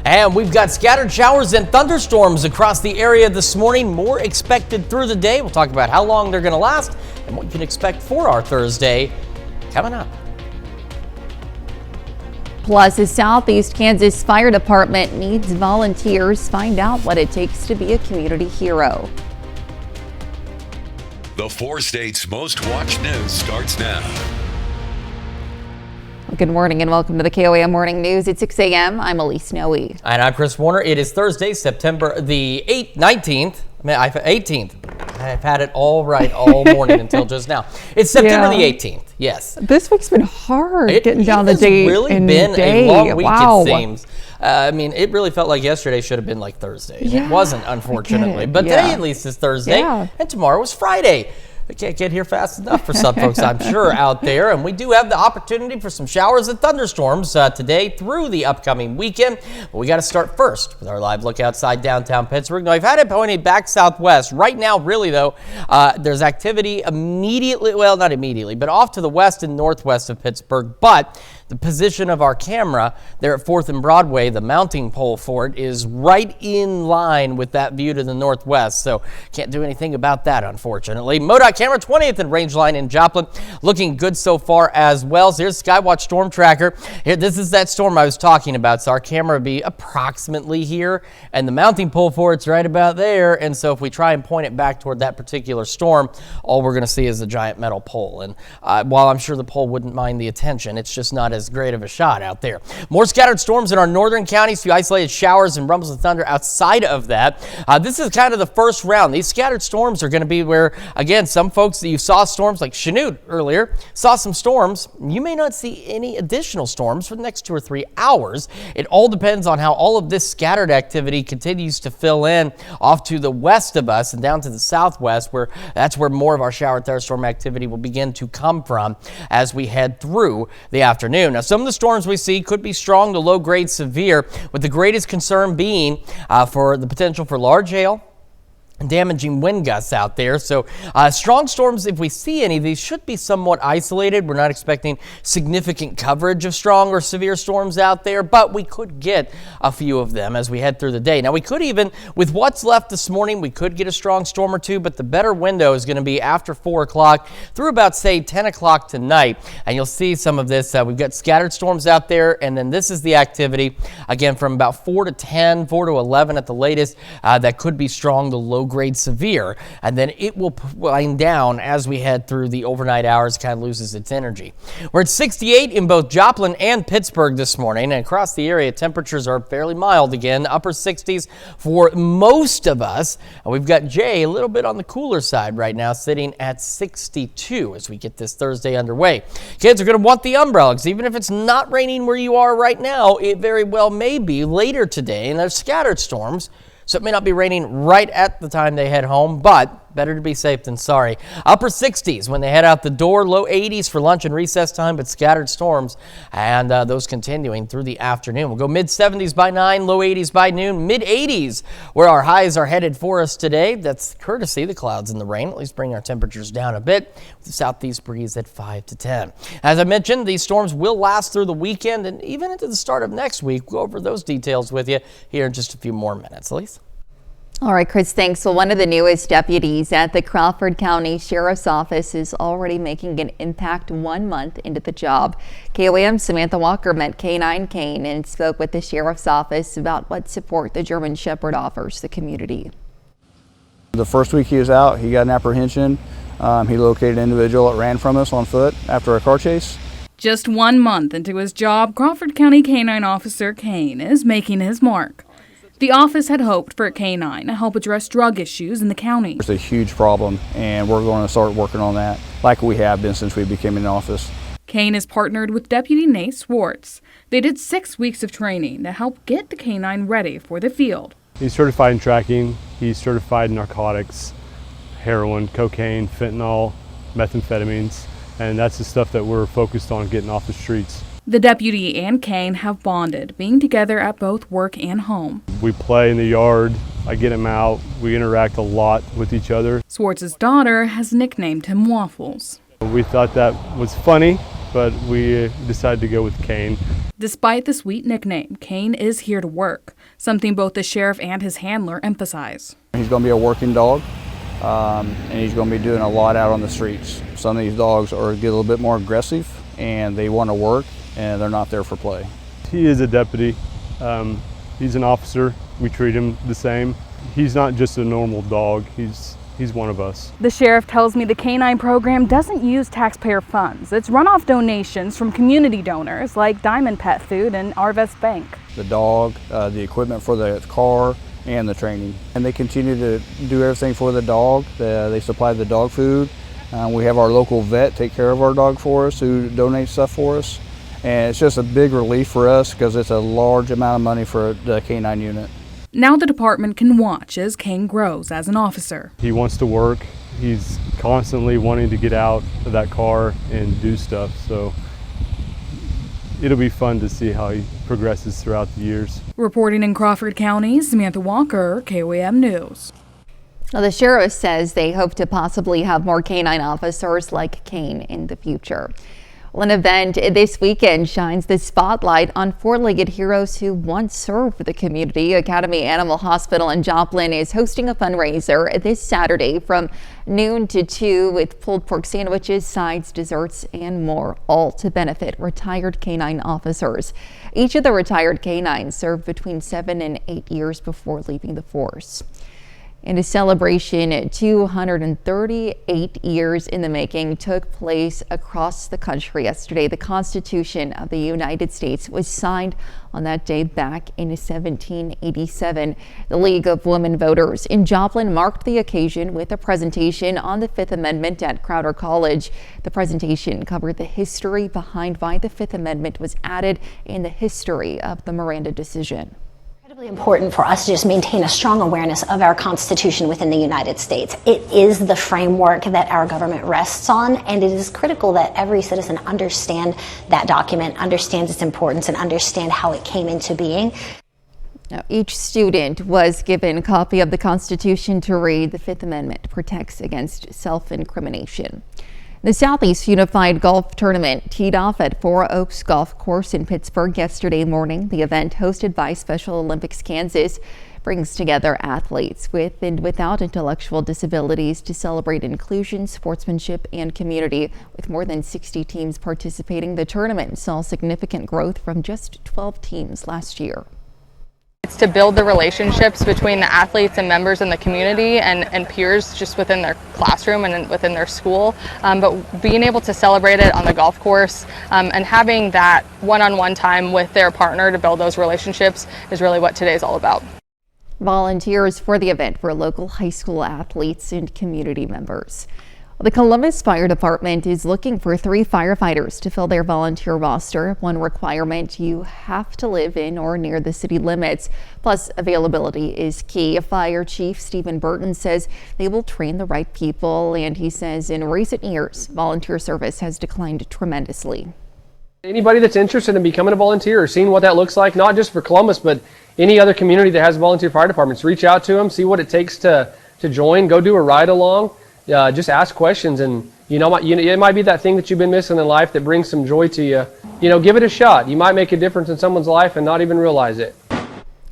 And we've got scattered showers and thunderstorms across the area this morning. More expected through the day. We'll talk about how long they're going to last and what you can expect for our Thursday coming up. Plus, the Southeast Kansas Fire Department needs volunteers. Find out what it takes to be a community hero. The 4 states' most watched news starts now. Good morning and welcome to the KOAM Morning News at 6 a.m. I'm Elise Noe. And I'm Chris Warner. It is Thursday, September the 18th. I've had it all right all morning until just now. It's September the 18th. Yes. This week's been hard getting down the day. It's really been a long week, wow. It seems. It really felt like yesterday should have been like Thursday. Yeah, it wasn't, unfortunately. But today at least is Thursday, and tomorrow is Friday. We can't get here fast enough for some folks, I'm sure, out there. And we do have the opportunity for some showers and thunderstorms today through the upcoming weekend. But we got to start first with our live look outside downtown Pittsburgh. Now, I've had it pointed back southwest. Right now, really, though, there's activity immediately, well, not immediately, but off to the west and northwest of Pittsburgh. But the position of our camera there at 4th and Broadway, the mounting pole for it, is right in line with that view to the northwest. So can't do anything about that, unfortunately. MoDOT camera 20th and Rangeline in Joplin looking good so far as well. So here's Skywatch Storm Tracker. Here, this is that storm I was talking about. So our camera would be approximately here, and the mounting pole for it's right about there. And so if we try and point it back toward that particular storm, all we're going to see is a giant metal pole. And while I'm sure the pole wouldn't mind the attention, it's just not as great of a shot out there. More scattered storms in our northern counties, few isolated showers and rumbles of thunder outside of that. This is kind of the first round. These scattered storms are going to be where, again, some folks that you saw storms like Chanute earlier saw some storms. You may not see any additional storms for the next 2 or 3 hours. It all depends on how all of this scattered activity continues to fill in off to the west of us and down to the southwest, where that's where more of our shower and thunderstorm activity will begin to come from as we head through the afternoon. Now, some of the storms we see could be strong to low-grade severe, with the greatest concern being for the potential for large hail, damaging wind gusts out there. So strong storms, if we see any of these, should be somewhat isolated. We're not expecting significant coverage of strong or severe storms out there, but we could get a few of them as we head through the day. Now, we could even, with what's left this morning, we could get a strong storm or two, but the better window is going to be after 4 o'clock through about, say, 10 o'clock tonight. And you'll see some of this. We've got scattered storms out there, and then this is the activity, again, from about 4 to 10, 4 to 11 at the latest, that could be strong to low grade severe, and then it will wind down as we head through the overnight hours, kind of loses its energy. We're at 68 in both Joplin and Pittsburgh this morning, and across the area temperatures are fairly mild again, upper 60s for most of us. And we've got Jay a little bit on the cooler side right now, sitting at 62 as we get this Thursday underway. Kids are going to want the umbrella, because even if it's not raining where you are right now, it very well may be later today, and there's scattered storms. So it may not be raining right at the time they head home, but better to be safe than sorry. Upper 60s when they head out the door, low 80s for lunch and recess time, but scattered storms, and those continuing through the afternoon. We'll go mid 70s by 9, low 80s by noon, mid 80s where our highs are headed for us today. That's courtesy the clouds and the rain, at least bring our temperatures down a bit, with the southeast breeze at 5 to 10. As I mentioned, these storms will last through the weekend and even into the start of next week. We'll go over those details with you here in just a few more minutes. Elise? All right, Chris, thanks. Well, one of the newest deputies at the Crawford County Sheriff's Office is already making an impact 1 month into the job. KOAM Samantha Walker met K9 Kane and spoke with the Sheriff's Office about what support the German Shepherd offers the community. The first week he was out, he got an apprehension. He located an individual that ran from us on foot after a car chase. Just 1 month into his job, Crawford County K9 Officer Kane is making his mark. The office had hoped for a K9 to help address drug issues in the county. It's a huge problem, and we're going to start working on that like we have been since we became in office. Kane is partnered with Deputy Nate Swartz. They did 6 weeks of training to help get the K9 ready for the field. He's certified in tracking, he's certified in narcotics, heroin, cocaine, fentanyl, methamphetamines, and that's the stuff that we're focused on getting off the streets. The deputy and Kane have bonded, being together at both work and home. We play in the yard, I get him out, we interact a lot with each other. Swartz's daughter has nicknamed him Waffles. We thought that was funny, but we decided to go with Kane. Despite the sweet nickname, Kane is here to work, something both the sheriff and his handler emphasize. He's going to be a working dog, and he's going to be doing a lot out on the streets. Some of these dogs get a little bit more aggressive, and they want to work, and they're not there for play. He is a deputy. He's an officer. We treat him the same. He's not just a normal dog. He's one of us. The sheriff tells me the canine program doesn't use taxpayer funds. It's run off donations from community donors like Diamond Pet Food and Arvest Bank. The dog, the equipment for the car, and the training. And they continue to do everything for the dog. They supply the dog food. We have our local vet take care of our dog for us, who donates stuff for us. And it's just a big relief for us because it's a large amount of money for the canine unit. Now the department can watch as Kane grows as an officer. He wants to work. He's constantly wanting to get out of that car and do stuff. So it'll be fun to see how he progresses throughout the years. Reporting in Crawford County, Samantha Walker, KOAM News. Now, the sheriff says they hope to possibly have more canine officers like Kane in the future. Well, an event this weekend shines the spotlight on four-legged heroes who once served the community. Academy Animal Hospital in Joplin is hosting a fundraiser this Saturday from noon to 2 with pulled pork sandwiches, sides, desserts, and more, all to benefit retired canine officers. Each of the retired canines served between 7 and 8 years before leaving the force. And a celebration 238 years in the making took place across the country yesterday. The Constitution of the United States was signed on that day back in 1787. The League of Women Voters in Joplin marked the occasion with a presentation on the Fifth Amendment at Crowder College. The presentation covered the history behind why the Fifth Amendment was added and the history of the Miranda decision. Incredibly important for us to just maintain a strong awareness of our Constitution within the United States. It is the framework that our government rests on, and it is critical that every citizen understand that document, understands its importance, and understand how it came into being. Now, each student was given a copy of the Constitution to read. The Fifth Amendment protects against self-incrimination. The Southeast Unified Golf Tournament teed off at Four Oaks Golf Course in Pittsburgh yesterday morning. The event, hosted by Special Olympics Kansas, brings together athletes with and without intellectual disabilities to celebrate inclusion, sportsmanship, and community. With more than 60 teams participating, the tournament saw significant growth from just 12 teams last year. It's to build the relationships between the athletes and members in the community and peers just within their classroom and within their school, but being able to celebrate it on the golf course and having that one-on-one time with their partner to build those relationships is really what today's all about. Volunteers for the event were local high school athletes and community members. The Columbus Fire Department is looking for 3 firefighters to fill their volunteer roster. One requirement: you have to live in or near the city limits. Plus, availability is key. Fire Chief Stephen Burton says they will train the right people, and he says in recent years, volunteer service has declined tremendously. Anybody that's interested in becoming a volunteer or seeing what that looks like, not just for Columbus, but any other community that has volunteer fire departments, reach out to them, see what it takes to join, go do a ride along. Just ask questions, and it might be that thing that you've been missing in life that brings some joy to you. Give it a shot. You might make a difference in someone's life and not even realize it.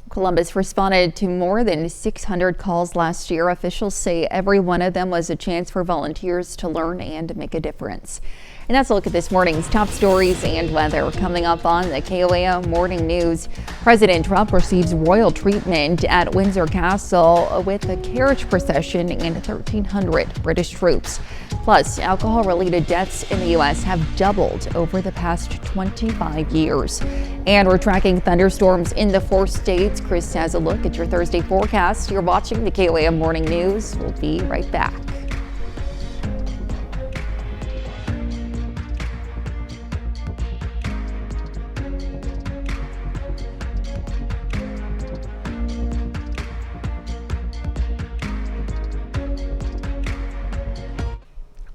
Columbus responded to more than 600 calls last year. Officials say every one of them was a chance for volunteers to learn and make a difference. And that's a look at this morning's top stories and weather. Coming up on the KOAM Morning News, President Trump receives royal treatment at Windsor Castle with a carriage procession and 1,300 British troops. Plus, alcohol-related deaths in the U.S. have doubled over the past 25 years. And we're tracking thunderstorms in the 4 states. Chris has a look at your Thursday forecast. You're watching the KOAM Morning News. We'll be right back.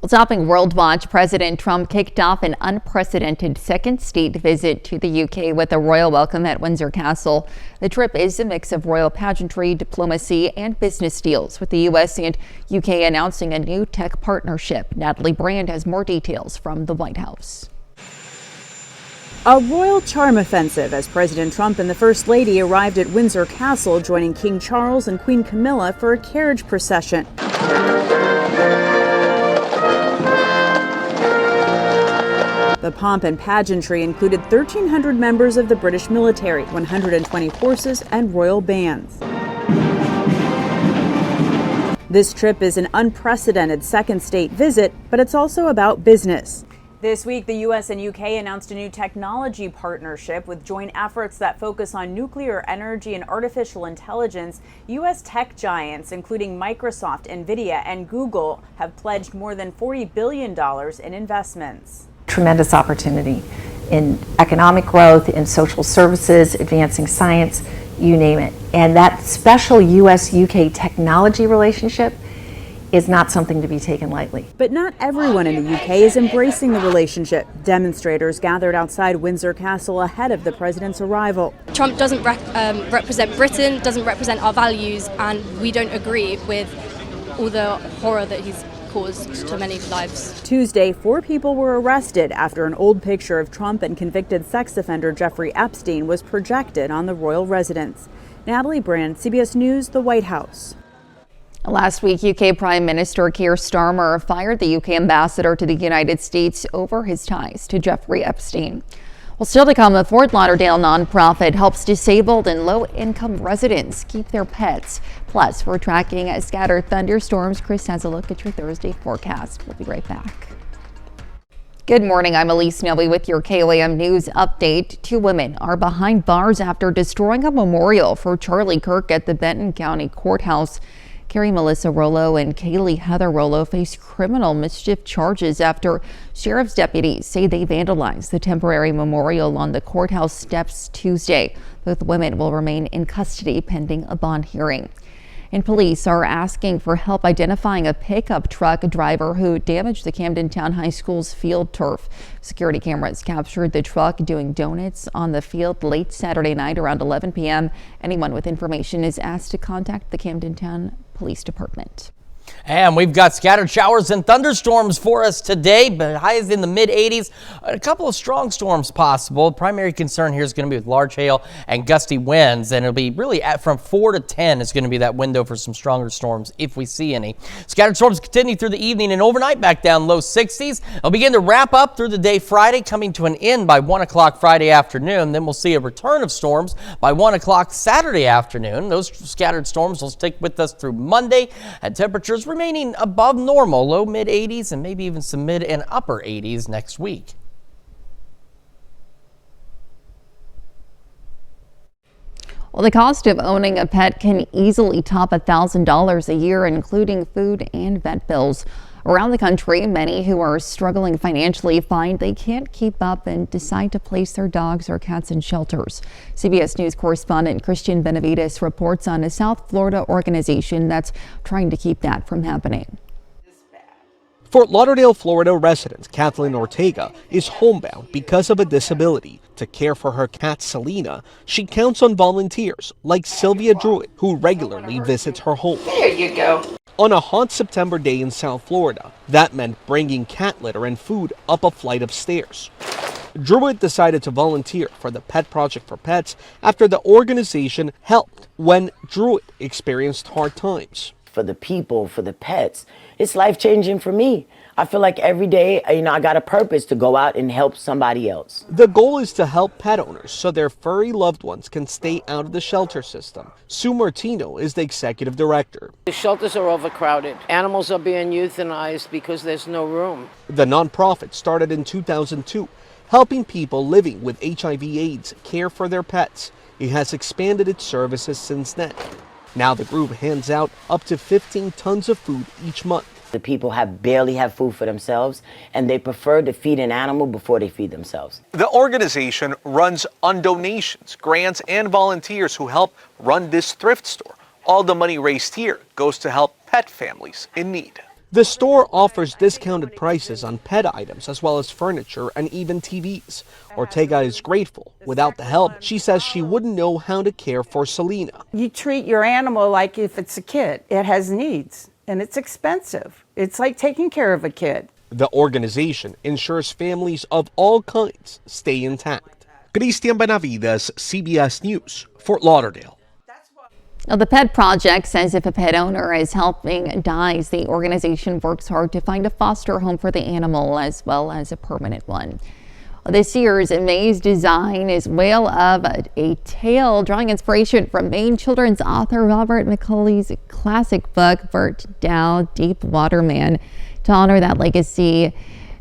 Well, topping World Watch, President Trump kicked off an unprecedented second state visit to the UK with a royal welcome at Windsor Castle. The trip is a mix of royal pageantry, diplomacy, and business deals, with the U.S. and UK announcing a new tech partnership. Natalie Brand has more details from the White House. A royal charm offensive as President Trump and the First Lady arrived at Windsor Castle, joining King Charles and Queen Camilla for a carriage procession. The pomp and pageantry included 1,300 members of the British military, 120 horses, and royal bands. This trip is an unprecedented second state visit, but it's also about business. This week, the U.S. and U.K. announced a new technology partnership with joint efforts that focus on nuclear energy and artificial intelligence. U.S. tech giants, including Microsoft, NVIDIA, and Google, have pledged more than $40 billion in investments. Tremendous opportunity in economic growth, in social services, advancing science, you name it. And that special U.S.-UK technology relationship is not something to be taken lightly. But not everyone in the UK is embracing the relationship. Demonstrators gathered outside Windsor Castle ahead of the president's arrival. Trump doesn't represent Britain, doesn't represent our values, and we don't agree with all the horror that he's caused to many lives. Tuesday, 4 people were arrested after an old picture of Trump and convicted sex offender Jeffrey Epstein was projected on the royal residence. Natalie Brand, CBS News, the White House. Last week, UK Prime Minister Keir Starmer fired the UK ambassador to the United States over his ties to Jeffrey Epstein. Well, still to come, a Fort Lauderdale nonprofit helps disabled and low-income residents keep their pets. Plus, we're tracking scattered thunderstorms. Chris has a look at your Thursday forecast. We'll be right back. Good morning. I'm Elise Snowy with your KOAM News update. 2 women are behind bars after destroying a memorial for Charlie Kirk at the Benton County Courthouse. Carrie Melissa Rollo and Kaylee Heather Rollo face criminal mischief charges after sheriff's deputies say they vandalized the temporary memorial on the courthouse steps Tuesday. Both women will remain in custody pending a bond hearing. And police are asking for help identifying a pickup truck driver who damaged the Camden Town High School's field turf. Security cameras captured the truck doing donuts on the field late Saturday night around 11 p.m. Anyone with information is asked to contact the Camden Town Police Department. And we've got scattered showers and thunderstorms for us today, but highs in the mid-80s. A couple of strong storms possible. Primary concern here is going to be with large hail and gusty winds, and it'll be really from 4 to 10 is going to be that window for some stronger storms if we see any. Scattered storms continue through the evening and overnight back down low 60s. They'll begin to wrap up through the day Friday, coming to an end by 1 o'clock Friday afternoon. Then we'll see a return of storms by 1 o'clock Saturday afternoon. Those scattered storms will stick with us through Monday, and temperatures remaining above normal, low mid 80s and maybe even some mid and upper 80s next week. Well, the cost of owning a pet can easily top $1,000 a year, including food and vet bills. Around the country, many who are struggling financially find they can't keep up and decide to place their dogs or cats in shelters. CBS News correspondent Christian Benavides reports on a South Florida organization that's trying to keep that from happening. Fort Lauderdale, Florida resident Kathleen Ortega is homebound because of a disability. To care for her cat Selena, she counts on volunteers like Sylvia Druitt, who regularly visits her home. There you go. On a hot September day in South Florida, that meant bringing cat litter and food up a flight of stairs. Druitt decided to volunteer for the Pet Project for Pets after the organization helped when Druitt experienced hard times. For the people, for the pets, it's life-changing for me. I feel like every day, I got a purpose to go out and help somebody else. The goal is to help pet owners so their furry loved ones can stay out of the shelter system. Sue Martino is the executive director. The shelters are overcrowded. Animals are being euthanized because there's no room. The nonprofit started in 2002, helping people living with HIV/AIDS care for their pets. It has expanded its services since then. Now the group hands out up to 15 tons of food each month. The people barely have food for themselves, and they prefer to feed an animal before they feed themselves. The organization runs on donations, grants, and volunteers who help run this thrift store. All the money raised here goes to help pet families in need. The store offers discounted prices on pet items as well as furniture and even TVs. Ortega is grateful. Without the help, she says she wouldn't know how to care for Selena. You treat your animal like if it's a kid. It has needs and it's expensive. It's like taking care of a kid. The organization ensures families of all kinds stay intact. Christian Benavides, CBS News, Fort Lauderdale. Now, the Pet Project says if a pet owner is helping dies, the organization works hard to find a foster home for the animal as well as a permanent one. This year's May's design is Whale of a Tale, drawing inspiration from Maine children's author Robert McCauley's classic book, Bert Dow, Deep Water Man. To honor that legacy,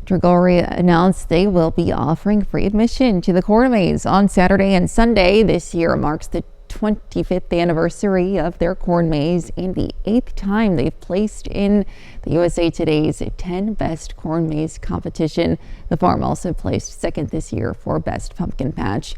Dragori announced they will be offering free admission to the corn maze on Saturday and Sunday. This year marks the 25th anniversary of their corn maze and the 8th time they've placed in the USA Today's 10 Best Corn Maze competition. The farm also placed second this year for Best Pumpkin Patch.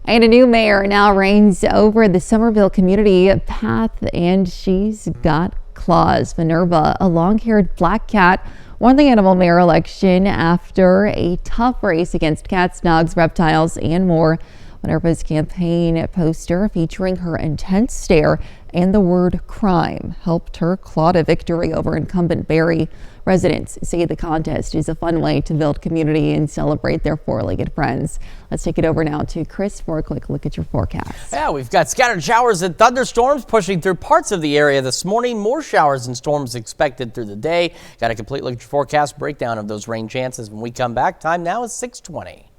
And a new mayor now reigns over the Somerville community path, and she's got claws. Minerva, a long-haired black cat, won the animal mayor election after a tough race against cats, dogs, reptiles, and more. Minerva's campaign poster featuring her intense stare and the word crime helped her claw to victory over incumbent Barry. Residents say the contest is a fun way to build community and celebrate their four-legged friends. Let's take it over now to Chris for a quick look at your forecast. Yeah, we've got scattered showers and thunderstorms pushing through parts of the area this morning. More showers and storms expected through the day. Got a complete look at your forecast, breakdown of those rain chances when we come back. Time now is 6:20.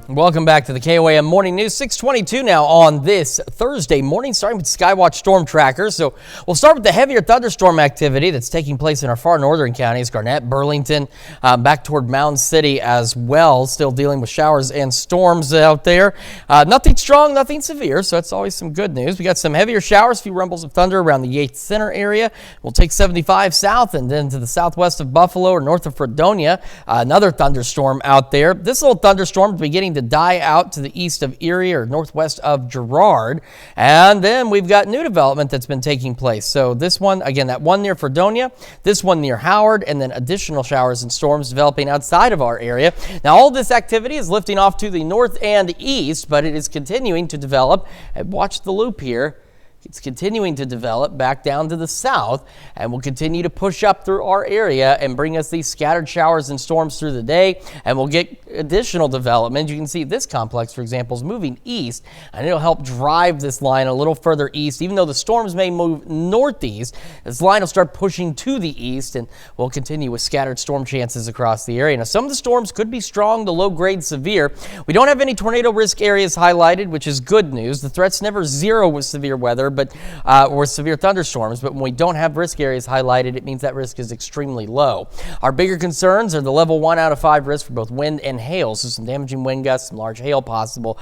Welcome back to the KOAM Morning News. 6:22 now on this Thursday morning, starting with Skywatch Storm Tracker. So we'll start with the heavier thunderstorm activity that's taking place in our far northern counties, Garnett, Burlington, back toward Mound City as well. Still dealing with showers and storms out there. Nothing strong, nothing severe, so that's always some good news. We got some heavier showers, a few rumbles of thunder around the Yates Center area. We'll take 75 south and then to the southwest of Buffalo or north of Fredonia. Another thunderstorm out there. This little thunderstorm is beginning to die out to the east of Erie or northwest of Girard. And then we've got new development that's been taking place. So this one, again, that one near Fredonia, this one near Howard, and then additional showers and storms developing outside of our area. Now, all this activity is lifting off to the north and east, but it is continuing to develop. And watch the loop here. It's continuing to develop back down to the south and will continue to push up through our area and bring us these scattered showers and storms through the day. And we'll get additional development. You can see this complex, for example, is moving east, and it'll help drive this line a little further east. Even though the storms may move northeast, this line will start pushing to the east, and we'll continue with scattered storm chances across the area. Now, some of the storms could be strong to low-grade severe. We don't have any tornado risk areas highlighted, which is good news. The threat's never zero with severe weather, or severe thunderstorms, but when we don't have risk areas highlighted, it means that risk is extremely low. Our bigger concerns are the level 1 out of 5 risk for both wind and hail, so some damaging wind gusts, some large hail possible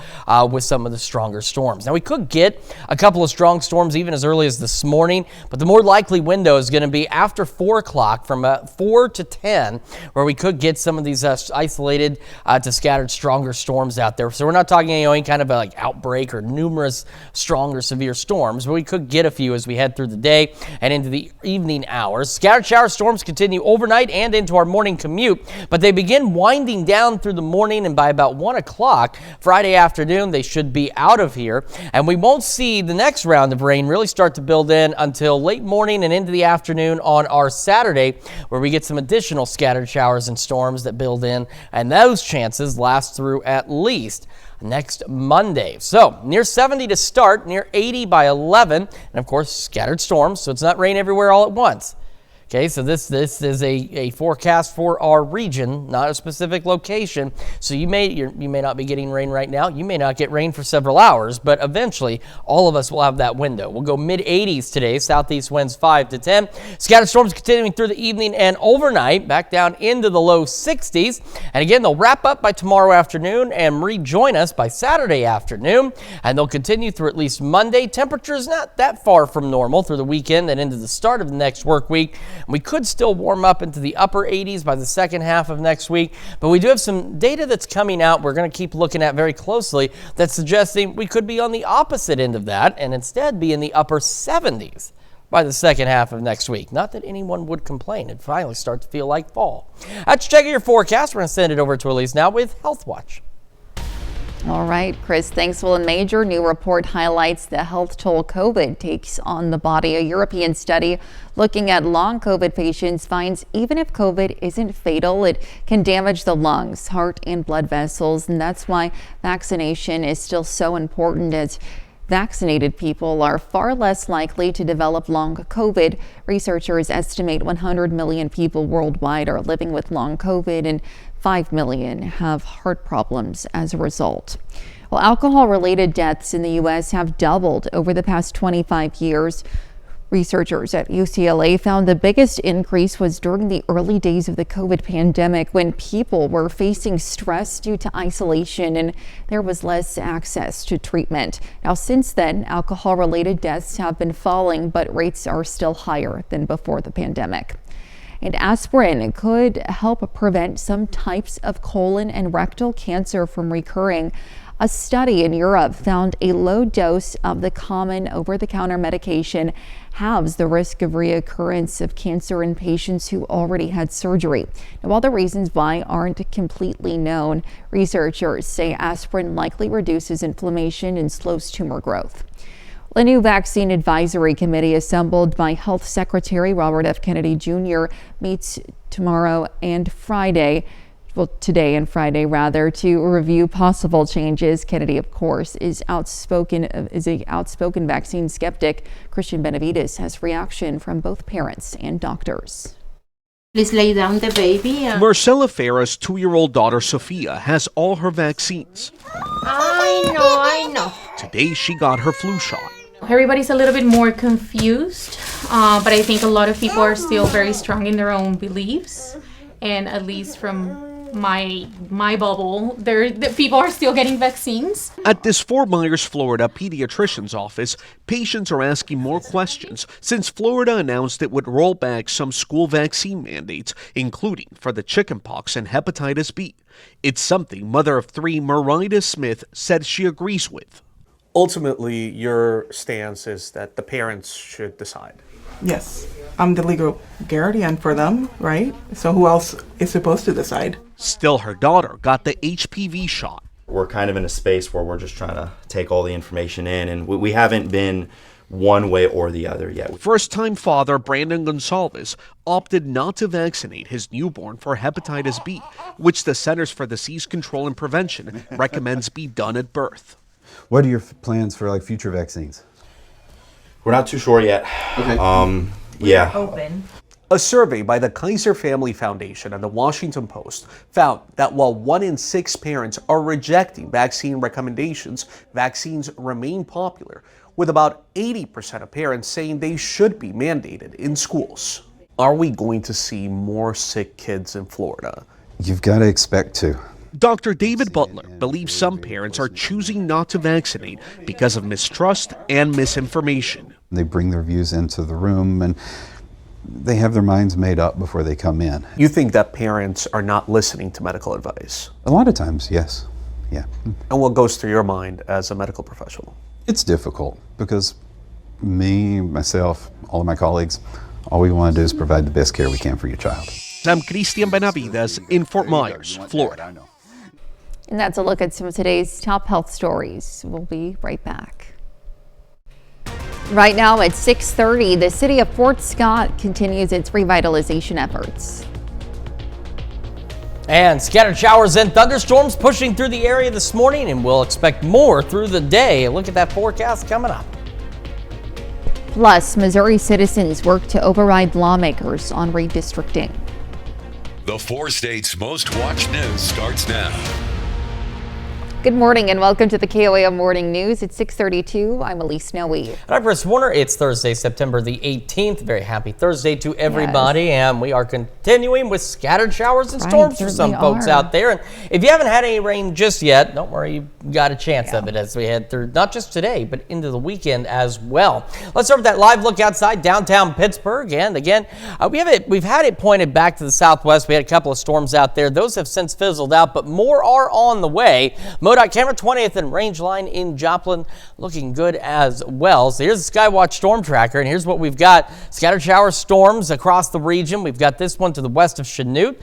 with some of the stronger storms. Now, we could get a couple of strong storms even as early as this morning, but the more likely window is going to be after 4 o'clock from 4 to 10, where we could get some of these isolated to scattered stronger storms out there. So we're not talking any kind of like outbreak or numerous strong or severe storms, but we could get a few as we head through the day and into the evening hours. Scattered shower storms continue overnight and into our morning commute, but they begin winding down through the morning, and by about 1 o'clock Friday afternoon, they should be out of here. And we won't see the next round of rain really start to build in until late morning and into the afternoon on our Saturday, where we get some additional scattered showers and storms that build in, and those chances last through at least next Monday. So near 70 to start, near 80 by 11, and of course scattered storms, so it's not rain everywhere all at once. Okay, so this is a forecast for our region, not a specific location. So you may not be getting rain right now. You may not get rain for several hours, but eventually all of us will have that window. We'll go mid-80s today, southeast winds 5 to 10. Scattered storms continuing through the evening and overnight, back down into the low 60s. And again, they'll wrap up by tomorrow afternoon and rejoin us by Saturday afternoon. And they'll continue through at least Monday. Temperatures not that far from normal through the weekend and into the start of the next work week. We could still warm up into the upper 80s by the second half of next week, but we do have some data that's coming out we're going to keep looking at very closely that's suggesting we could be on the opposite end of that and instead be in the upper 70s by the second half of next week. Not that anyone would complain. It'd finally start to feel like fall. That's checking your forecast. We're going to send it over to Elise now with Health Watch. All right, Chris, thanks. Well, a major new report highlights the health toll COVID takes on the body. A European study looking at long COVID patients finds even if COVID isn't fatal, it can damage the lungs, heart, and blood vessels. And that's why vaccination is still so important, as vaccinated people are far less likely to develop long COVID. Researchers estimate 100 million people worldwide are living with long COVID, and 5 million have heart problems as a result. Well, alcohol-related deaths in the U.S. have doubled over the past 25 years. Researchers at UCLA found the biggest increase was during the early days of the COVID pandemic, when people were facing stress due to isolation and there was less access to treatment. Now, since then, alcohol-related deaths have been falling, but rates are still higher than before the pandemic. And aspirin could help prevent some types of colon and rectal cancer from recurring. A study in Europe found a low dose of the common over-the-counter medication halves the risk of reoccurrence of cancer in patients who already had surgery. Now, while the reasons why aren't completely known, researchers say aspirin likely reduces inflammation and slows tumor growth. A new vaccine advisory committee assembled by Health Secretary Robert F. Kennedy Jr. meets tomorrow and Friday. Well, today and Friday, rather, to review possible changes. Kennedy, of course, is an outspoken vaccine skeptic. Christian Benavides has reaction from both parents and doctors. Please lay down the baby. Marcela Farah's 2-year-old daughter Sophia has all her vaccines. I know. Today she got her flu shot. Everybody's a little bit more confused, but I think a lot of people are still very strong in their own beliefs. And at least from my bubble, the people are still getting vaccines. At this Fort Myers, Florida pediatrician's office, patients are asking more questions since Florida announced it would roll back some school vaccine mandates, including for the chickenpox and hepatitis B. It's something mother of 3 Marida Smith said she agrees with. Ultimately, your stance is that the parents should decide. Yes, I'm the legal guardian for them, right? So who else is supposed to decide? Still, her daughter got the HPV shot. We're kind of in a space where we're just trying to take all the information in, and we haven't been one way or the other yet. First-time father Brandon Gonsalves opted not to vaccinate his newborn for hepatitis B, which the Centers for Disease Control and Prevention recommends be done at birth. What are your plans for future vaccines? We're not too sure yet. Okay. Yeah. Open. A survey by the Kaiser Family Foundation and the Washington Post found that while 1 in 6 parents are rejecting vaccine recommendations, vaccines remain popular, with about 80% of parents saying they should be mandated in schools. Are we going to see more sick kids in Florida? You've got to expect to. Dr. David Butler believes some parents are choosing not to vaccinate because of mistrust and misinformation. They bring their views into the room and they have their minds made up before they come in. You think that parents are not listening to medical advice? A lot of times, yes. Yeah. And what goes through your mind as a medical professional? It's difficult because me, myself, all of my colleagues, all we want to do is provide the best care we can for your child. I'm Christian Benavides in Fort Myers, Florida. And that's a look at some of today's top health stories. We'll be right back. Right now at 6:30, the city of Fort Scott continues its revitalization efforts. And scattered showers and thunderstorms pushing through the area this morning, and we'll expect more through the day. Look at that forecast coming up. Plus, Missouri citizens work to override lawmakers on redistricting. The 4 states' most watched news starts now. Good morning and welcome to the KOAM Morning News. It's 6:32. I'm Elise Noe. And I'm Chris Warner. It's Thursday, September the 18th. Very happy Thursday to everybody. Yes. And we are continuing with scattered showers and storms for some folks out there. And if you haven't had any rain just yet, don't worry, you've got a chance of it as we head through not just today, but into the weekend as well. Let's start with that live look outside downtown Pittsburgh. And again, we've had it pointed back to the southwest. We had a couple of storms out there. Those have since fizzled out, but more are on the way. Most ODOT camera, 20th and Range Line in Joplin, looking good as well. So here's the Skywatch Storm Tracker, and here's what we've got. Scattered shower storms across the region. We've got this one to the west of Chanute.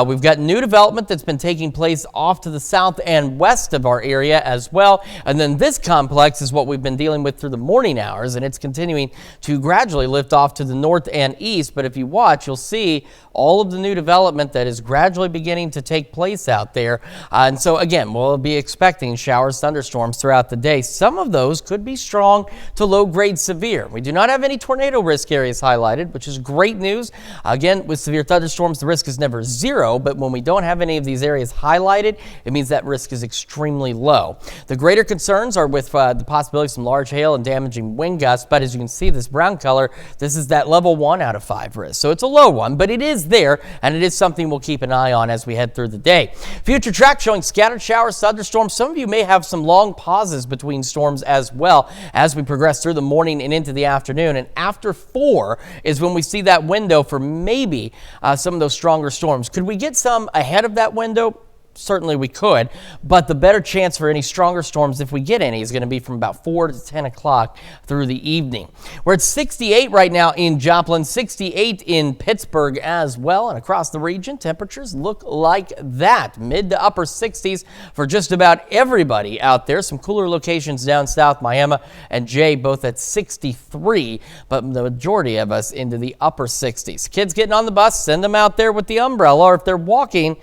We've got new development that's been taking place off to the south and west of our area as well. And then this complex is what we've been dealing with through the morning hours, and it's continuing to gradually lift off to the north and east. But if you watch, you'll see all of the new development that is gradually beginning to take place out there. And so again, we'll be expecting showers, thunderstorms throughout the day. Some of those could be strong to low grade severe. We do not have any tornado risk areas highlighted, which is great news. Again, with severe thunderstorms, the risk is never zero, but when we don't have any of these areas highlighted, it means that risk is extremely low. The greater concerns are with the possibility of some large hail and damaging wind gusts, but as you can see, this brown color, this is that level 1 out of 5 risk. So it's a low one, but it is there, and it is something we'll keep an eye on as we head through the day. Future track showing scattered showers, thunderstorms. Some of you may have some long pauses between storms as well as we progress through the morning and into the afternoon. And after 4 is when we see that window for maybe some of those stronger storms. Could we get some ahead of that window? Certainly we could, but the better chance for any stronger storms, if we get any, is going to be from about 4 to 10 o'clock through the evening. We're at 68 right now in Joplin, 68 in Pittsburgh as well, and across the region, temperatures look like that. Mid to upper 60s for just about everybody out there. Some cooler locations down south, Miami and Jay both at 63, but the majority of us into the upper 60s. Kids getting on the bus, send them out there with the umbrella, or if they're walking,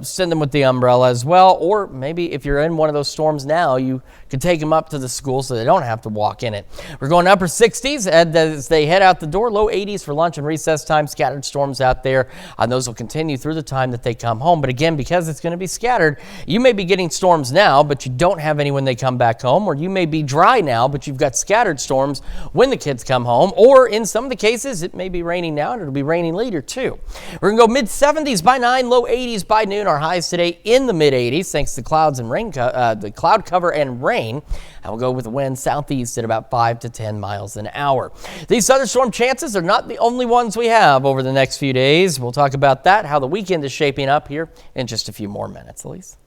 send them with the umbrella as well. Or maybe if you're in one of those storms now, you could take them up to the school so they don't have to walk in it. We're going upper 60s as they head out the door. Low 80s for lunch and recess time. Scattered storms out there. And those will continue through the time that they come home. But again, because it's going to be scattered, you may be getting storms now, but you don't have any when they come back home. Or you may be dry now, but you've got scattered storms when the kids come home. Or in some of the cases, it may be raining now and it'll be raining later too. We're going to go mid 70s by 9, low 80s by noon. Our highs today in the mid 80s thanks to clouds and rain, the cloud cover and rain. And we'll go with the wind southeast at about 5 to 10 miles an hour. These thunderstorm chances are not the only ones we have over the next few days. We'll talk about that, how the weekend is shaping up here in just a few more minutes. Elise.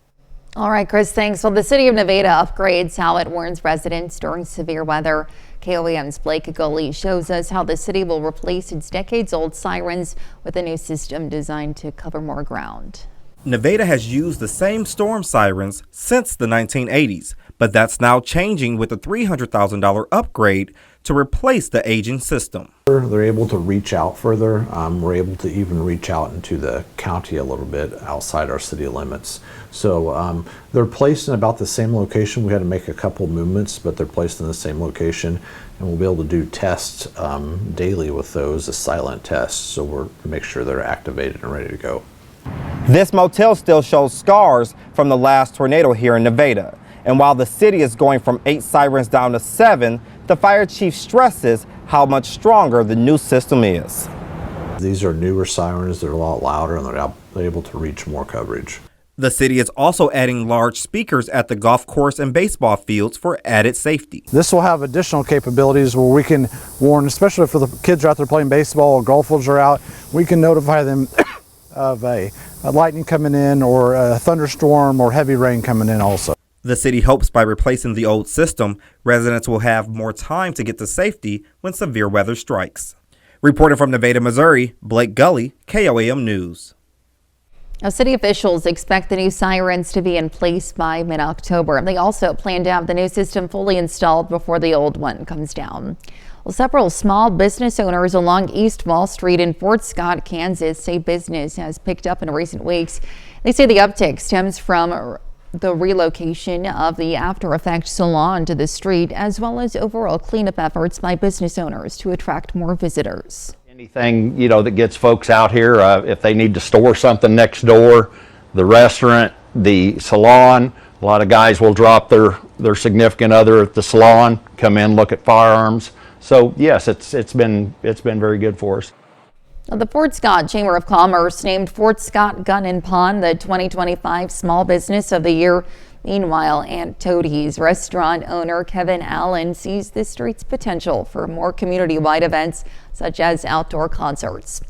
All right, Chris, thanks. Well, the city of Nevada upgrades how it warns residents during severe weather. KOAM's Blake Gully shows us how the city will replace its decades-old sirens with a new system designed to cover more ground. Nevada has used the same storm sirens since the 1980s, but that's now changing with a $300,000 upgrade to replace the aging system. They're able to reach out further. We're able to even reach out into the county a little bit outside our city limits. So they're placed in about the same location. We had to make a couple movements, but they're placed in the same location, and we'll be able to do tests daily with those, as silent tests, so we're to make sure they're activated and ready to go. This motel still shows scars from the last tornado here in Nevada. And while the city is going from 8 sirens down to 7, the fire chief stresses how much stronger the new system is. These are newer sirens. They're a lot louder and they're able to reach more coverage. The city is also adding large speakers at the golf course and baseball fields for added safety. This will have additional capabilities where we can warn, especially if the kids are out there playing baseball or golfers are out, we can notify them of a lightning coming in or a thunderstorm or heavy rain coming in also. The city hopes by replacing the old system, residents will have more time to get to safety when severe weather strikes. Reporting from Nevada, Missouri, Blake Gully, KOAM News. Now, city officials expect the new sirens to be in place by mid-October. They also plan to have the new system fully installed before the old one comes down. Well, several small business owners along East Wall Street in Fort Scott, Kansas, say business has picked up in recent weeks. They say the uptick stems from the relocation of the After Effects salon to the street, as well as overall cleanup efforts by business owners to attract more visitors. Anything, that gets folks out here, if they need to store something next door, the restaurant, the salon, a lot of guys will drop their significant other at the salon, come in, look at firearms. So yes, it's been very good for us. The Fort Scott Chamber of Commerce named Fort Scott Gun and Pawn the 2025 Small Business of the Year. Meanwhile, Aunt Toadie's restaurant owner Kevin Allen sees the street's potential for more community-wide events such as outdoor concerts.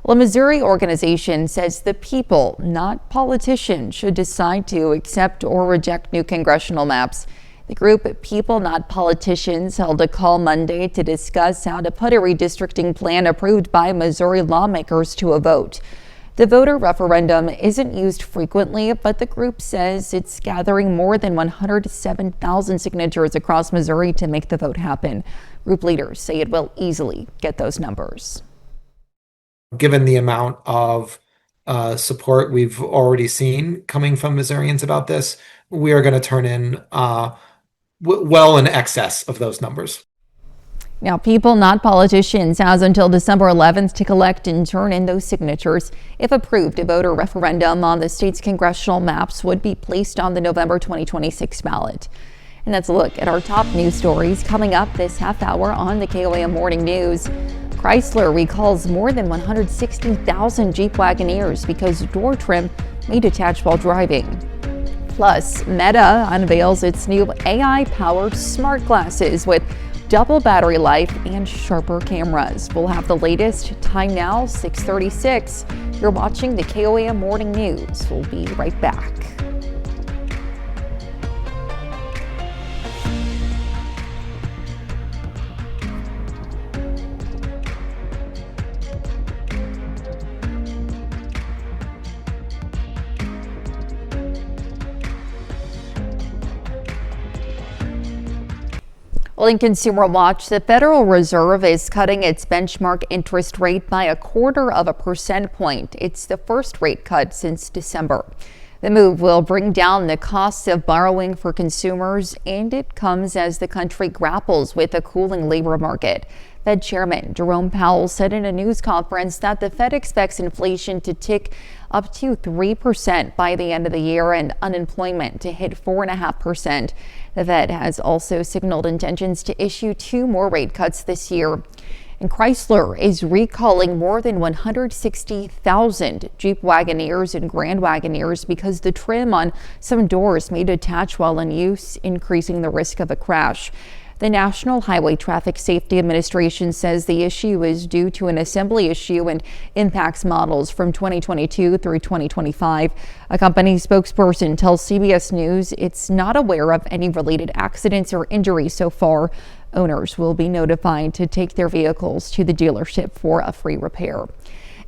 Well, a Missouri organization says the people, not politicians, should decide to accept or reject new congressional maps. The group People Not Politicians held a call Monday to discuss how to put a redistricting plan approved by Missouri lawmakers to a vote. The voter referendum isn't used frequently, but the group says it's gathering more than 107,000 signatures across Missouri to make the vote happen. Group leaders say it will easily get those numbers. Given the amount of support we've already seen coming from Missourians about this, we are going to turn in well in excess of those numbers. Now, People Not Politicians has until December 11th to collect and turn in those signatures. If approved, a voter referendum on the state's congressional maps would be placed on the November 2026 ballot. And that's a look at our top news stories coming up this half hour on the KOAM Morning News. Chrysler recalls more than 160,000 Jeep Wagoneers because door trim may detach while driving. Plus, Meta unveils its new AI-powered smart glasses with double battery life and sharper cameras. We'll have the latest. Time now, 6:36. You're watching the KOAM Morning News. We'll be right back. Well, in Consumer Watch, the Federal Reserve is cutting its benchmark interest rate by 1/4 percentage point. It's the first rate cut since December. The move will bring down the costs of borrowing for consumers, and it comes as the country grapples with a cooling labor market. Fed Chairman Jerome Powell said in a news conference that the Fed expects inflation to tick up to 3% by the end of the year and unemployment to hit 4.5%. The Fed has also signaled intentions to issue 2 more rate cuts this year. And Chrysler is recalling more than 160,000 Jeep Wagoneers and Grand Wagoneers because the trim on some doors may detach while in use, increasing the risk of a crash. The National Highway Traffic Safety Administration says the issue is due to an assembly issue and impacts models from 2022 through 2025. A company spokesperson tells CBS News it's not aware of any related accidents or injuries so far. Owners will be notified to take their vehicles to the dealership for a free repair.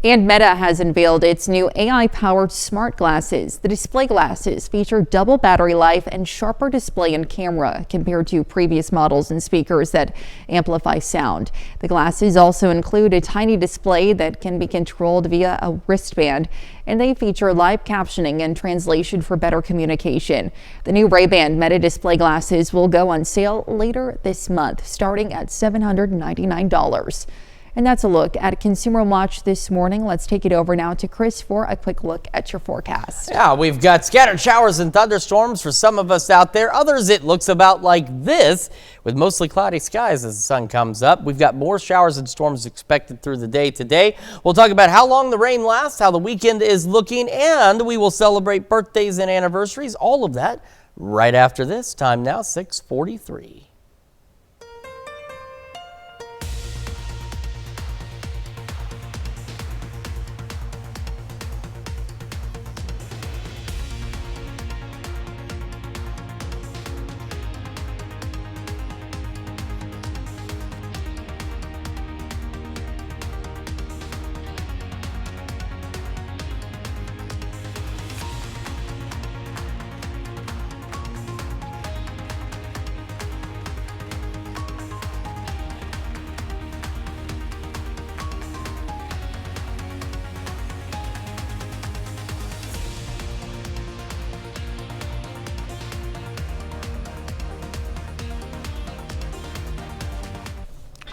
And Meta has unveiled its new AI-powered smart glasses. The display glasses feature double battery life and sharper display and camera compared to previous models and speakers that amplify sound. The glasses also include a tiny display that can be controlled via a wristband, and they feature live captioning and translation for better communication. The new Ray-Ban Meta display glasses will go on sale later this month, starting at $799. And that's a look at Consumer Watch this morning. Let's take it over now to Chris for a quick look at your forecast. Yeah, we've got scattered showers and thunderstorms for some of us out there. Others, it looks about like this, with mostly cloudy skies as the sun comes up. We've got more showers and storms expected through the day today. We'll talk about how long the rain lasts, how the weekend is looking, and we will celebrate birthdays and anniversaries. All of that right after this. Time now, 6:43.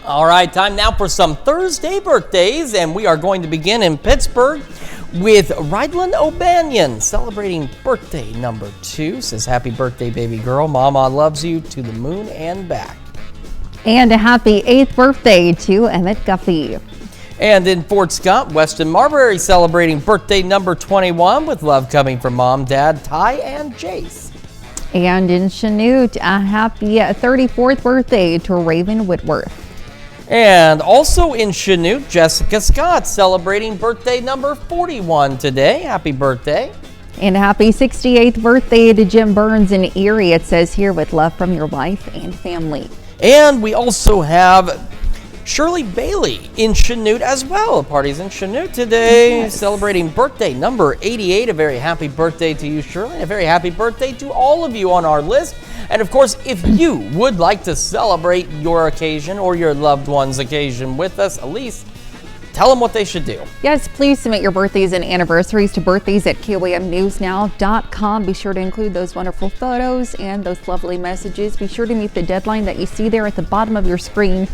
All right, time now for some Thursday birthdays, and we are going to begin in Pittsburgh with Rydlan O'Banion celebrating birthday number 2. Says, happy birthday, baby girl. Mama loves you to the moon and back. And a happy 8th birthday to Emmett Guffey. And in Fort Scott, Weston Marbury celebrating birthday number 21 with love coming from Mom, Dad, Ty, and Jace. And in Chanute, a happy 34th birthday to Raven Whitworth. And also in Chanute, Jessica Scott celebrating birthday number 41 today. Happy birthday. And happy 68th birthday to Jim Burns in Erie. It says here, with love from your wife and family. And we also have Shirley Bailey in Chanute as well. Parties in Chanute today, yes. Celebrating birthday number 88. A very happy birthday to you, Shirley. A very happy birthday to all of you on our list. And of course, if you would like to celebrate your occasion or your loved one's occasion with us, Elise, tell them what they should do. Yes, please submit your birthdays and anniversaries to birthdays@KOAMNewsNow.com. Be sure to include those wonderful photos and those lovely messages. Be sure to meet the deadline that you see there at the bottom of your screen.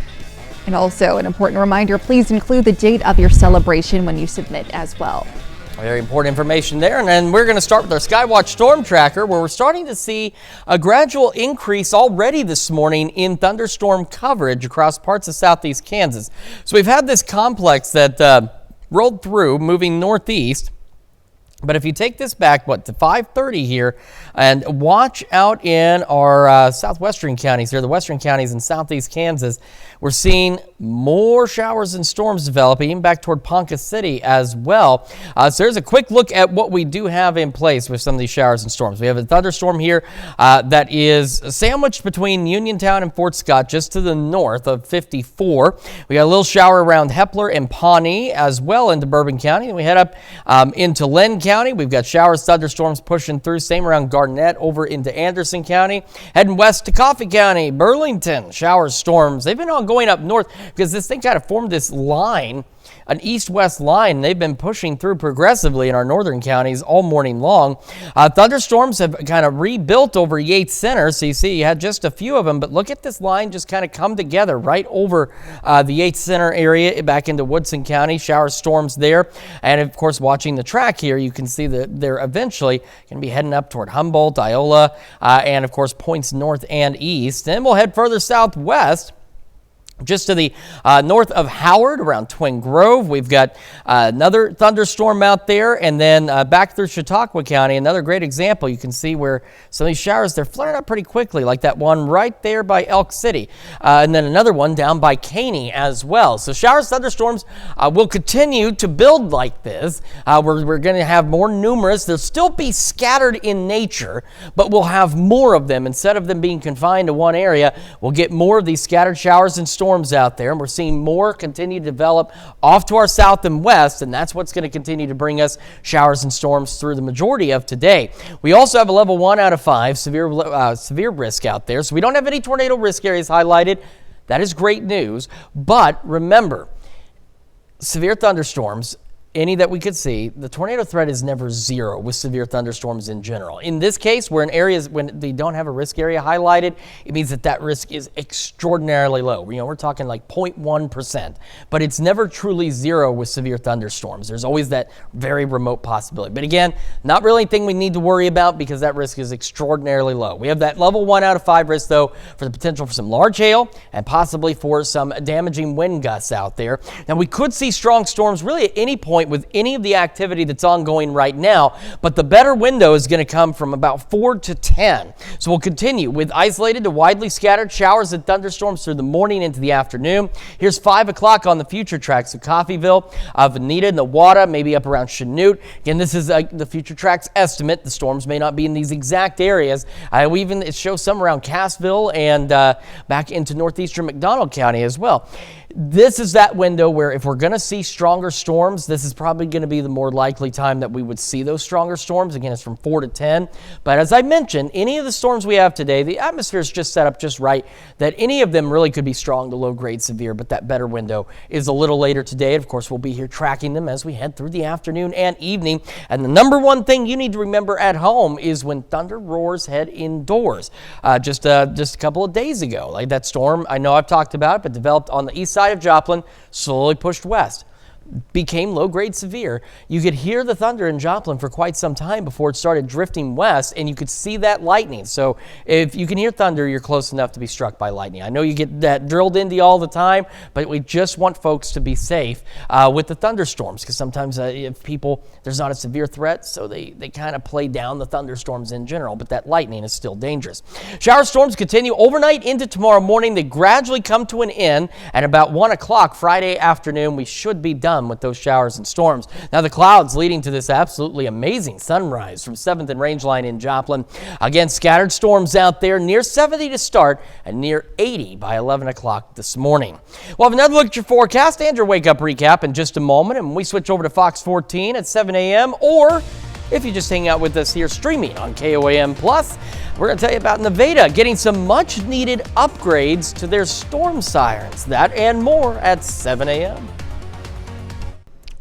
And also an important reminder, please include the date of your celebration when you submit as well. Very important information there. And then we're going to start with our Skywatch Storm Tracker, where we're starting to see a gradual increase already this morning in thunderstorm coverage across parts of southeast Kansas. So we've had this complex that rolled through, moving northeast. But if you take this back, to 5:30 here, and watch out in our southwestern counties here, the western counties in southeast Kansas, we're seeing more showers and storms developing, even back toward Ponca City as well. So there's a quick look at what we do have in place with some of these showers and storms. We have a thunderstorm here that is sandwiched between Uniontown and Fort Scott, just to the north of 54. We got a little shower around Hepler and Pawnee as well into Bourbon County. And we head up into Lynn County. We've got showers, thunderstorms pushing through, same around Garnett over into Anderson County. Heading west to Coffee County, Burlington, showers, storms. They've been all going up north because this thing kind of formed this line, an east-west line. They've been pushing through progressively in our northern counties all morning long. Thunderstorms have kind of rebuilt over Yates Center. So you see you had just a few of them, but look at this line just kind of come together right over the Yates Center area back into Woodson County. Showers, storms there. And of course, watching the track here, you can see that they're eventually going to be heading up toward Humboldt, Iola, and of course, points north and east. Then we'll head further southwest, just to the north of Howard, around Twin Grove. We've got another thunderstorm out there, and then back through Chautauqua County, another great example. You can see where some of these showers, they're flaring up pretty quickly, like that one right there by Elk City, and then another one down by Caney as well. So showers, thunderstorms will continue to build like this. We're going to have more numerous. They'll still be scattered in nature, but we'll have more of them. Instead of them being confined to one area, we'll get more of these scattered showers and storms out there, and we're seeing more continue to develop off to our south and west, and that's what's going to continue to bring us showers and storms through the majority of today. We also have a level 1 out of 5 severe risk out there, so we don't have any tornado risk areas highlighted. That is great news, but remember, severe thunderstorms, any that we could see, the tornado threat is never zero with severe thunderstorms in general. In this case, we're in areas when they don't have a risk area highlighted, it means that risk is extraordinarily low. We're talking like 0.1%, but it's never truly zero with severe thunderstorms. There's always that very remote possibility. But again, not really anything we need to worry about because that risk is extraordinarily low. We have that level 1 out of 5 risk, though, for the potential for some large hail and possibly for some damaging wind gusts out there. Now, we could see strong storms really at any point with any of the activity that's ongoing right now, but the better window is going to come from about 4 to 10. So we'll continue with isolated to widely scattered showers and thunderstorms through the morning into the afternoon. Here's 5 o'clock on the future tracks. So Coffeyville, Veneta, Newata, maybe up around Chanute. Again, this is the future tracks estimate. The storms may not be in these exact areas. It shows some around Cassville and back into northeastern McDonald County as well. This is that window where if we're going to see stronger storms, this is probably going to be the more likely time that we would see those stronger storms. Again, it's from 4 to 10. But as I mentioned, any of the storms we have today, the atmosphere is just set up just right that any of them really could be strong to low-grade severe, but that better window is a little later today. Of course, we'll be here tracking them as we head through the afternoon and evening. And the number one thing you need to remember at home is when thunder roars, head indoors. Just a couple of days ago, like that storm I know I've talked about, but developed on the east side of Joplin, slowly pushed west. became low-grade severe. You could hear the thunder in Joplin for quite some time before it started drifting west, and you could see that lightning. So if you can hear thunder, you're close enough to be struck by lightning. I know you get that drilled into you all the time, but we just want folks to be safe with the thunderstorms, because sometimes if there's not a severe threat, so they kind of play down the thunderstorms in general, but that lightning is still dangerous. Shower storms continue overnight into tomorrow morning. They gradually come to an end at about 1 o'clock Friday afternoon. We should be done with those showers and storms. Now the clouds leading to this absolutely amazing sunrise from 7th and Rangeline in Joplin. Again, scattered storms out there, near 70 to start and near 80 by 11 o'clock this morning. We'll have another look at your forecast and your wake up recap in just a moment, and we switch over to Fox 14 at 7 a.m. or if you just hang out with us here streaming on KOAM Plus, we're going to tell you about Nevada getting some much needed upgrades to their storm sirens. That and more at 7 a.m.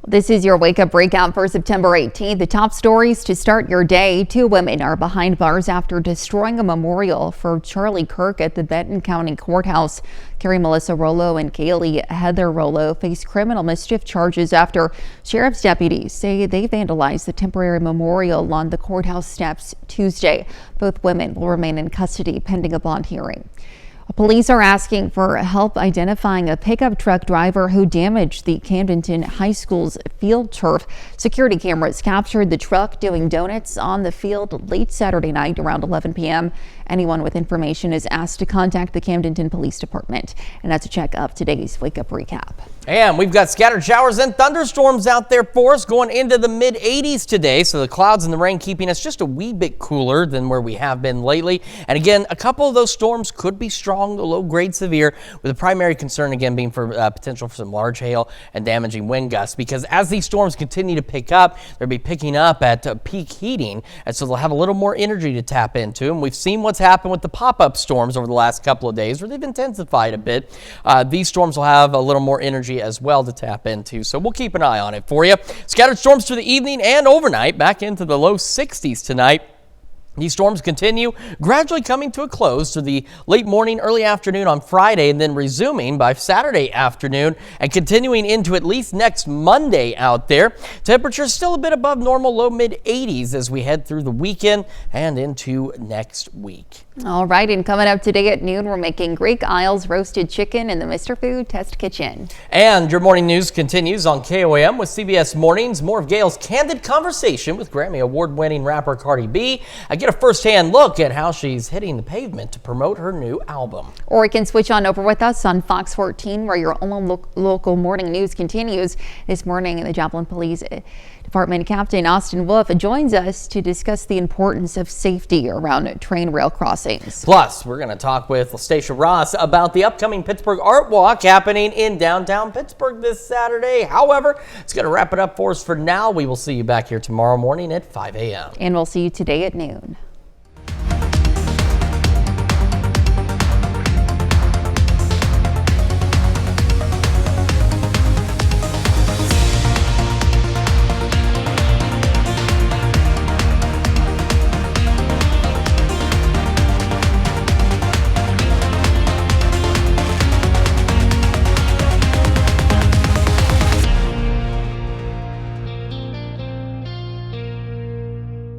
This is your Wake Up Breakout for September 18th. The top stories to start your day. 2 women are behind bars after destroying a memorial for Charlie Kirk at the Benton County Courthouse. Carrie Melissa Rollo and Kaylee Heather Rollo face criminal mischief charges after sheriff's deputies say they vandalized the temporary memorial on the courthouse steps Tuesday. Both women will remain in custody pending a bond hearing. Police are asking for help identifying a pickup truck driver who damaged the Camdenton High School's field turf. Security cameras captured the truck doing donuts on the field late Saturday night around 11 p.m. Anyone with information is asked to contact the Camdenton Police Department. And that's a check of today's Wake Up Recap. And we've got scattered showers and thunderstorms out there for us going into the mid 80s today. So the clouds and the rain keeping us just a wee bit cooler than where we have been lately. And again, a couple of those storms could be strong, low grade severe, with the primary concern again being for potential for some large hail and damaging wind gusts. Because as these storms continue to pick up, they'll be picking up at peak heating. And so they'll have a little more energy to tap into. And we've seen what's happened with the pop-up storms over the last couple of days where they've intensified a bit. These storms will have a little more energy as well to tap into, so we'll keep an eye on it for you. Scattered storms through the evening and overnight, back into the low 60s tonight. These storms continue, gradually coming to a close through the late morning, early afternoon on Friday, and then resuming by Saturday afternoon and continuing into at least next Monday out there. Temperatures still a bit above normal, low mid 80s as we head through the weekend and into next week. All right, and coming up today at noon, we're making Greek Isles roasted chicken in the Mr. Food Test Kitchen. And your morning news continues on KOAM with CBS Mornings. More of Gail's candid conversation with Grammy Award-winning rapper Cardi B. I get a first-hand look at how she's hitting the pavement to promote her new album. Or you can switch on over with us on Fox 14, where your own local morning news continues. This morning, the Joplin Police Department Captain Austin Wolf joins us to discuss the importance of safety around train rail crossings. Plus, we're going to talk with LaStacia Ross about the upcoming Pittsburgh Art Walk happening in downtown Pittsburgh this Saturday. However, it's going to wrap it up for us for now. We will see you back here tomorrow morning at 5 a.m. And we'll see you today at noon.